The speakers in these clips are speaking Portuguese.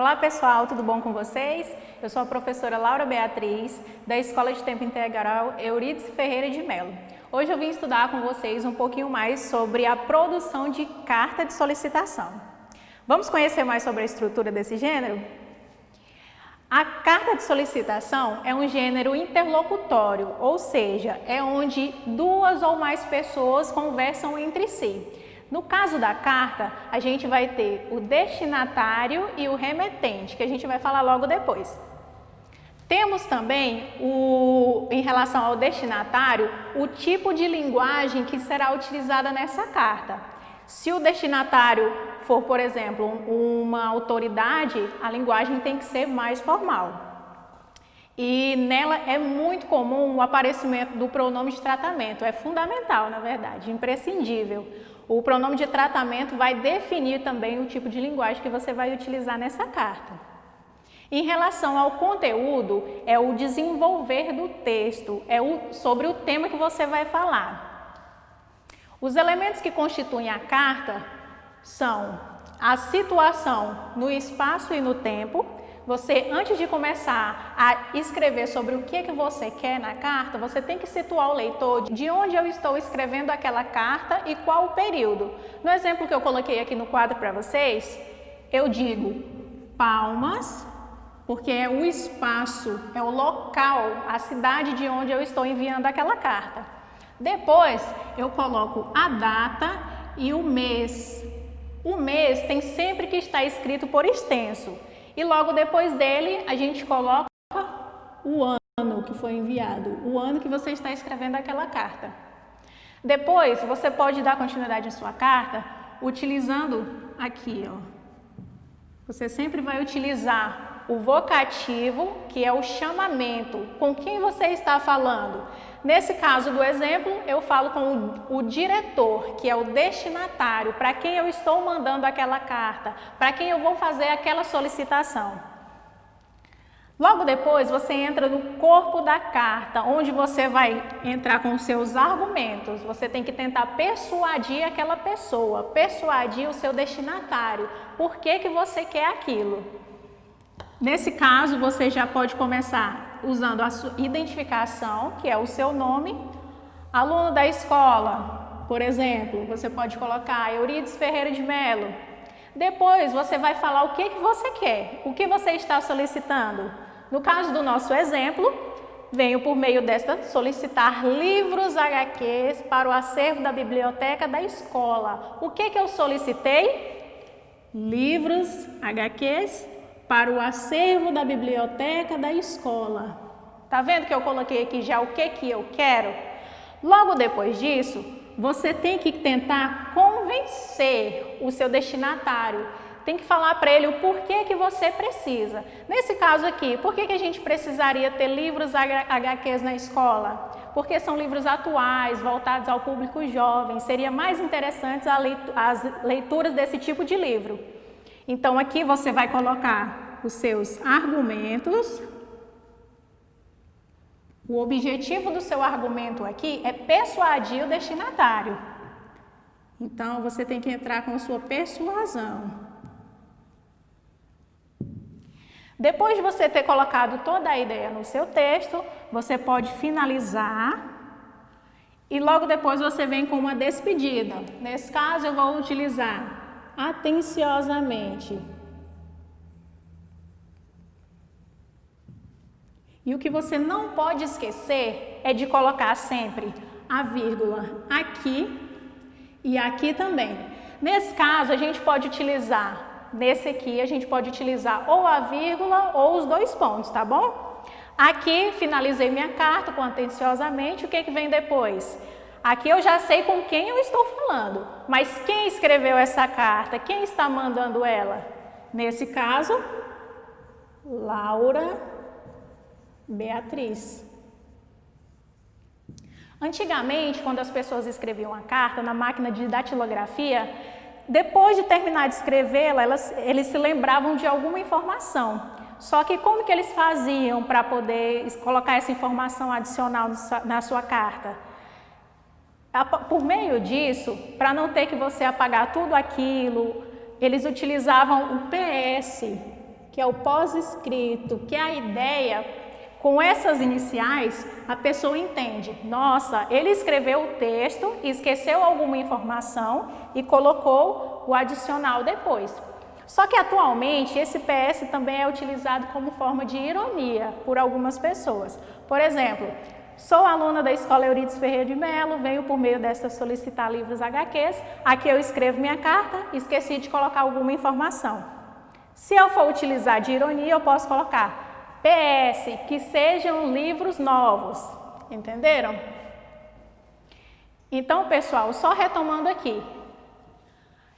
Olá pessoal, tudo bom com vocês? Eu sou a professora Laura Beatriz, da Escola de Tempo Integral Eurídice Ferreira de Mello. Hoje eu vim estudar com vocês um pouquinho mais sobre a produção de carta de solicitação. Vamos conhecer mais sobre a estrutura desse gênero? A carta de solicitação é um gênero interlocutório, ou seja, é onde duas ou mais pessoas conversam entre si. No caso da carta, a gente vai ter o destinatário e o remetente, que a gente vai falar logo depois. Temos também, em relação ao destinatário, o tipo de linguagem que será utilizada nessa carta. Se o destinatário for, por exemplo, uma autoridade, a linguagem tem que ser mais formal. E nela é muito comum o aparecimento do pronome de tratamento, é fundamental, na verdade, imprescindível. O pronome de tratamento vai definir também o tipo de linguagem que você vai utilizar nessa carta. Em relação ao conteúdo, é o desenvolver do texto, sobre o tema que você vai falar. Os elementos que constituem a carta são a situação no espaço e no tempo. Você, antes de começar a escrever sobre o que você quer na carta, você tem que situar o leitor de onde eu estou escrevendo aquela carta e qual o período. No exemplo que eu coloquei aqui no quadro para vocês, eu digo Palmas, porque é o espaço, é o local, a cidade de onde eu estou enviando aquela carta. Depois, eu coloco a data e o mês. O mês tem sempre que estar escrito por extenso. E logo depois dele, a gente coloca o ano que foi enviado, o ano que você está escrevendo aquela carta. Depois, você pode dar continuidade à sua carta utilizando aqui, ó. Você sempre vai utilizar o vocativo, que é o chamamento, com quem você está falando. Nesse caso do exemplo, eu falo com o diretor, que é o destinatário, para quem eu estou mandando aquela carta, para quem eu vou fazer aquela solicitação. Logo depois, você entra no corpo da carta, onde você vai entrar com os seus argumentos. Você tem que tentar persuadir aquela pessoa, persuadir o seu destinatário. Por que você quer aquilo? Nesse caso, você já pode começar usando a sua identificação, que é o seu nome. Aluno da escola, por exemplo, você pode colocar Eurídice Ferreira de Mello. Depois, você vai falar o que você quer, o que você está solicitando. No caso do nosso exemplo, venho por meio desta solicitar livros HQs para o acervo da biblioteca da escola. O que eu solicitei? Livros HQs para o acervo da biblioteca da escola. Tá vendo que eu coloquei aqui já o que eu quero? Logo depois disso, você tem que tentar convencer o seu destinatário. Tem que falar para ele o porquê que você precisa. Nesse caso aqui, por que a gente precisaria ter livros HQs na escola? Porque são livros atuais, voltados ao público jovem. Seria mais interessante as leituras desse tipo de livro. Então, aqui você vai colocar os seus argumentos. O objetivo do seu argumento aqui é persuadir o destinatário. Então, você tem que entrar com a sua persuasão. Depois de você ter colocado toda a ideia no seu texto, você pode finalizar e logo depois você vem com uma despedida. Nesse caso, eu vou utilizar atenciosamente. E o que você não pode esquecer é de colocar sempre a vírgula aqui e aqui também. Nesse caso, a gente pode utilizar, nesse aqui, a gente pode utilizar ou a vírgula ou os dois pontos, tá bom? Aqui, finalizei minha carta com atenciosamente, o que vem depois? Aqui eu já sei com quem eu estou falando, mas quem escreveu essa carta? Quem está mandando ela? Nesse caso, Laura Beatriz. Antigamente, quando as pessoas escreviam a carta na máquina de datilografia, depois de terminar de escrevê-la, eles se lembravam de alguma informação. Só que como que eles faziam para poder colocar essa informação adicional na sua carta? Por meio disso, para não ter que você apagar tudo aquilo, eles utilizavam o PS, que é o pós-escrito, que é a ideia, com essas iniciais, a pessoa entende, nossa, ele escreveu o texto, esqueceu alguma informação e colocou o adicional depois. Só que atualmente esse PS também é utilizado como forma de ironia por algumas pessoas. Por exemplo, sou aluna da Escola Euridice Ferreira de Mello, venho por meio desta solicitar livros HQs, aqui eu escrevo minha carta, esqueci de colocar alguma informação. Se eu for utilizar de ironia, eu posso colocar PS, que sejam livros novos, entenderam? Então, pessoal, só retomando aqui,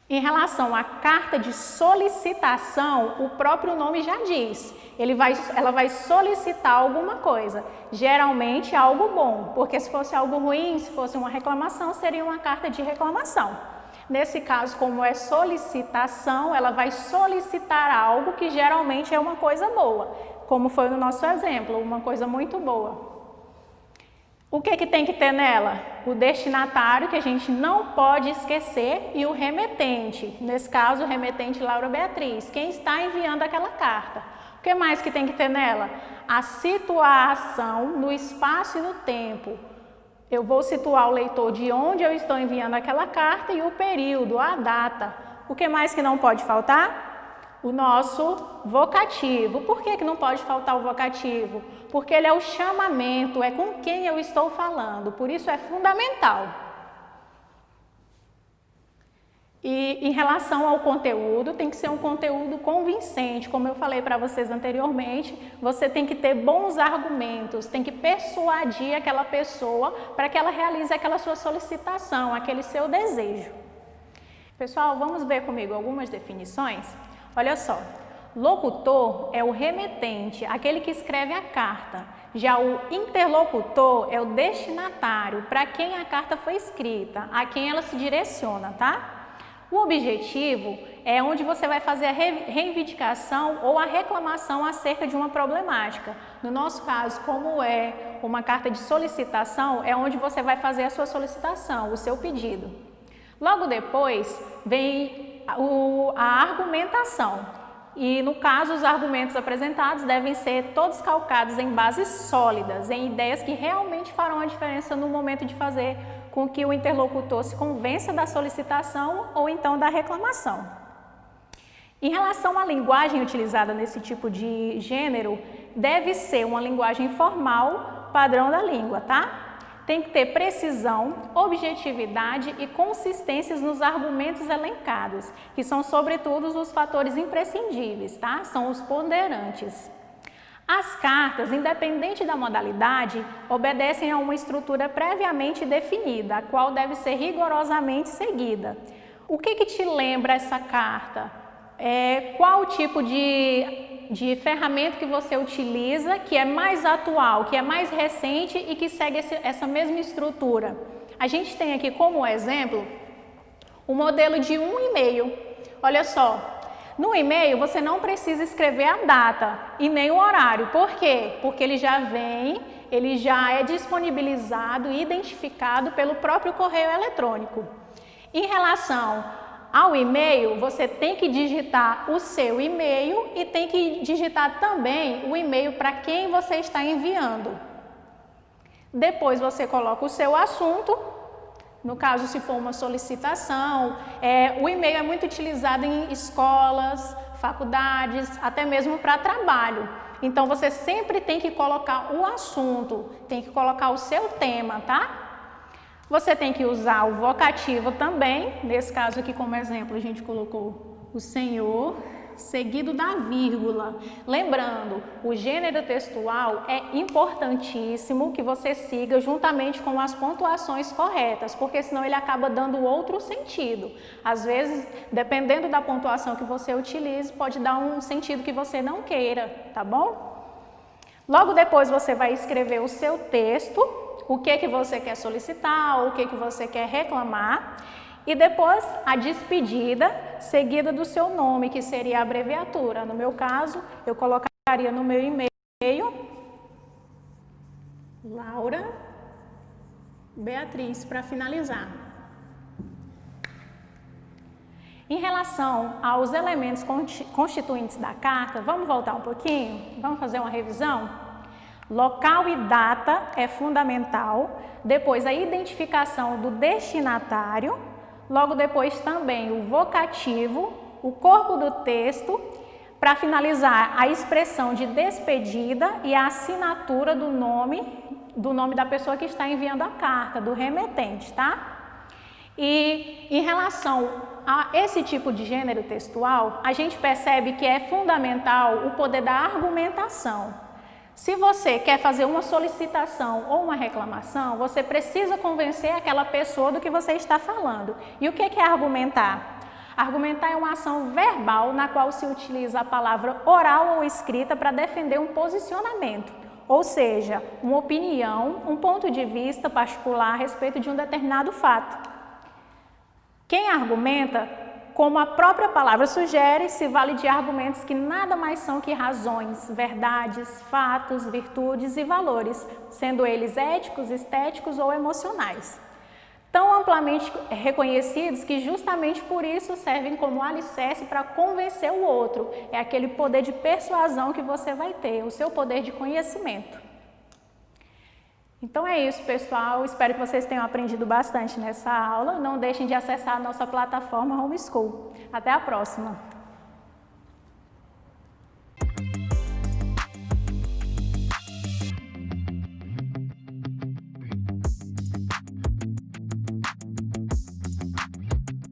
em relação à carta de solicitação, o próprio nome já diz, ela vai solicitar alguma coisa, geralmente algo bom, porque se fosse algo ruim, se fosse uma reclamação, seria uma carta de reclamação. Nesse caso, como é solicitação, ela vai solicitar algo que geralmente é uma coisa boa, como foi no nosso exemplo, uma coisa muito boa. O que tem que ter nela? O destinatário, que a gente não pode esquecer, e o remetente. Nesse caso, o remetente Laura Beatriz, quem está enviando aquela carta. O que mais que tem que ter nela? A situação no espaço e no tempo. Eu vou situar o leitor de onde eu estou enviando aquela carta e o período, a data. O que mais que não pode faltar? O nosso vocativo. Por que não pode faltar o vocativo? Porque ele é o chamamento, é com quem eu estou falando, por isso é fundamental. E em relação ao conteúdo, tem que ser um conteúdo convincente, como eu falei para vocês anteriormente, você tem que ter bons argumentos, tem que persuadir aquela pessoa para que ela realize aquela sua solicitação, aquele seu desejo. Pessoal, vamos ver comigo algumas definições? Olha só, locutor é o remetente, aquele que escreve a carta. Já o interlocutor é o destinatário, para quem a carta foi escrita, a quem ela se direciona, tá? O objetivo é onde você vai fazer a reivindicação ou a reclamação acerca de uma problemática. No nosso caso, como é uma carta de solicitação, é onde você vai fazer a sua solicitação, o seu pedido. Logo depois vem a argumentação. E no caso, os argumentos apresentados devem ser todos calcados em bases sólidas, em ideias que realmente farão a diferença no momento de fazer com que o interlocutor se convença da solicitação ou então da reclamação. Em relação à linguagem utilizada nesse tipo de gênero, deve ser uma linguagem formal, padrão da língua, tá? Tem que ter precisão, objetividade e consistências nos argumentos elencados, que são sobretudo os fatores imprescindíveis, tá? São os ponderantes. As cartas, independente da modalidade, obedecem a uma estrutura previamente definida, a qual deve ser rigorosamente seguida. O que te lembra essa carta? Qual tipo de ferramenta que você utiliza, que é mais atual, que é mais recente e que segue essa mesma estrutura? A gente tem aqui como exemplo o modelo de um e-mail. Olha só, no e-mail você não precisa escrever a data e nem o horário. Por quê? Porque ele já é disponibilizado e identificado pelo próprio correio eletrônico. Em relação ao e-mail, você tem que digitar o seu e-mail e tem que digitar também o e-mail para quem você está enviando. Depois você coloca o seu assunto, no caso se for uma solicitação, o e-mail é muito utilizado em escolas, faculdades, até mesmo para trabalho. Então você sempre tem que colocar o assunto, tem que colocar o seu tema, tá? Você tem que usar o vocativo também, nesse caso aqui como exemplo a gente colocou o senhor, seguido da vírgula. Lembrando, o gênero textual é importantíssimo que você siga juntamente com as pontuações corretas, porque senão ele acaba dando outro sentido. Às vezes, dependendo da pontuação que você utilize, pode dar um sentido que você não queira, tá bom? Logo depois você vai escrever o seu texto, o que você quer solicitar, o que você quer reclamar, e depois a despedida seguida do seu nome, que seria a abreviatura. No meu caso, eu colocaria no meu e-mail Laura Beatriz, para finalizar. Em relação aos elementos constituintes da carta, vamos voltar um pouquinho? Vamos fazer uma revisão? Local e data é fundamental, depois a identificação do destinatário, logo depois também o vocativo, o corpo do texto, para finalizar a expressão de despedida e a assinatura do nome da pessoa que está enviando a carta, do remetente, tá? E em relação a esse tipo de gênero textual, a gente percebe que é fundamental o poder da argumentação. Se você quer fazer uma solicitação ou uma reclamação, você precisa convencer aquela pessoa do que você está falando. E o que é argumentar? Argumentar é uma ação verbal na qual se utiliza a palavra oral ou escrita para defender um posicionamento, ou seja, uma opinião, um ponto de vista particular a respeito de um determinado fato. Quem argumenta, como a própria palavra sugere, se vale de argumentos que nada mais são que razões, verdades, fatos, virtudes e valores, sendo eles éticos, estéticos ou emocionais. Tão amplamente reconhecidos que justamente por isso servem como alicerce para convencer o outro. É aquele poder de persuasão que você vai ter, o seu poder de conhecimento. Então é isso, pessoal. Espero que vocês tenham aprendido bastante nessa aula. Não deixem de acessar a nossa plataforma Homeschool. Até a próxima!